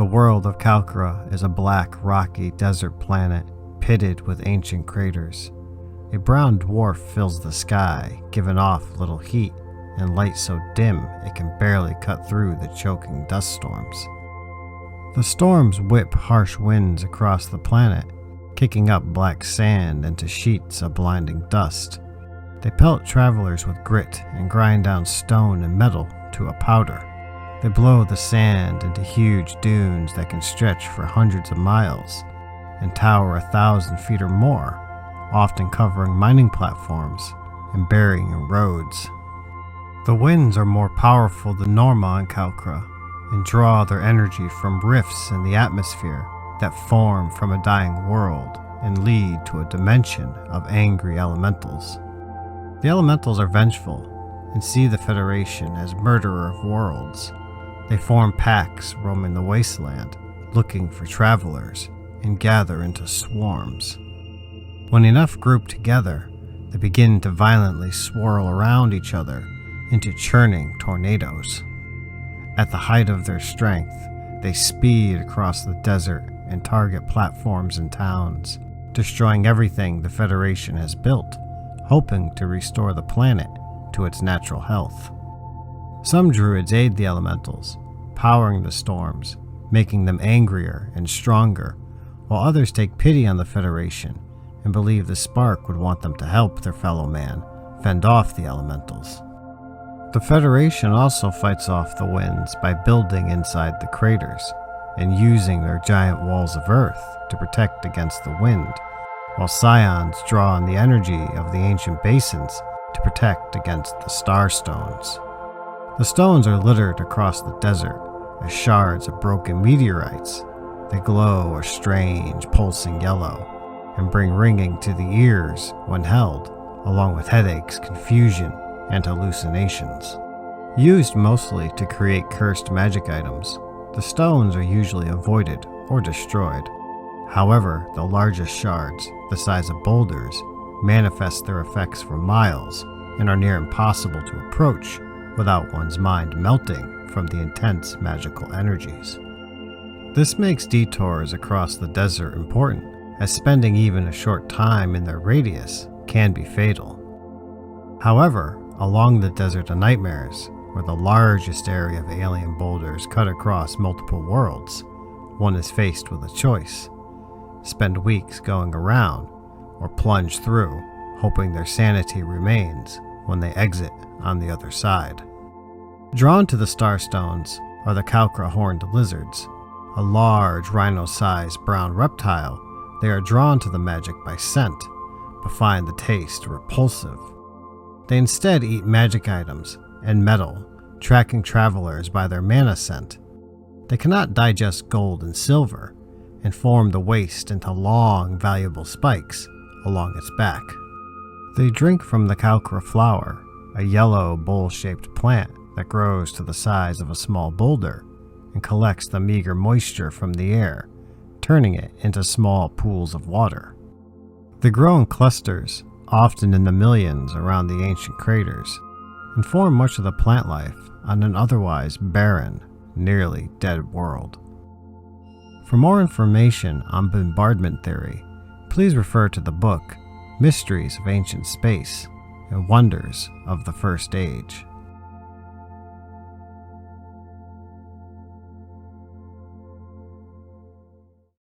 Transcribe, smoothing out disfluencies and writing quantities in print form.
The world of Kalkra is a black, rocky desert planet pitted with ancient craters. A brown dwarf fills the sky, giving off little heat and light so dim it can barely cut through the choking dust storms. The storms whip harsh winds across the planet, kicking up black sand into sheets of blinding dust. They pelt travelers with grit and grind down stone and metal to a powder. They blow the sand into huge dunes that can stretch for hundreds of miles and tower 1,000 feet or more, often covering mining platforms and burying roads. The winds are more powerful than normal on Kalkra and draw their energy from rifts in the atmosphere that form from a dying world and lead to a dimension of angry elementals. The elementals are vengeful and see the Federation as murderer of worlds. They form packs roaming the wasteland, looking for travelers, and gather into swarms. When enough group together, they begin to violently swirl around each other into churning tornadoes. At the height of their strength, they speed across the desert and target platforms and towns, destroying everything the Federation has built, hoping to restore the planet to its natural health. Some druids aid the elementals, powering the storms, making them angrier and stronger, while others take pity on the Federation and believe the spark would want them to help their fellow man fend off the elementals. The Federation also fights off the winds by building inside the craters and using their giant walls of earth to protect against the wind, while scions draw on the energy of the ancient basins to protect against the star stones. The stones are littered across the desert as shards of broken meteorites. They glow a strange, pulsing yellow and bring ringing to the ears when held, along with headaches, confusion, and hallucinations. Used mostly to create cursed magic items, the stones are usually avoided or destroyed. However, the largest shards, the size of boulders, manifest their effects for miles and are near impossible to approach without one's mind melting from the intense magical energies. This makes detours across the desert important, as spending even a short time in their radius can be fatal. However, along the Desert of Nightmares, where the largest area of alien boulders cut across multiple worlds, one is faced with a choice: spend weeks going around or plunge through, hoping their sanity remains when they exit on the other side. Drawn to the Starstones are the Kalkra horned lizards, a large rhino-sized brown reptile. They are drawn to the magic by scent, but find the taste repulsive. They instead eat magic items and metal, tracking travelers by their mana scent. They cannot digest gold and silver, and form the waste into long, valuable spikes along its back. They drink from the Kalkra flower, a yellow, bowl-shaped plant that grows to the size of a small boulder and collects the meager moisture from the air, turning it into small pools of water. They grow in clusters, often in the millions around the ancient craters, and form much of the plant life on an otherwise barren, nearly dead world. For more information on bombardment theory, please refer to the book Mysteries of Ancient Space and Wonders of the First Age.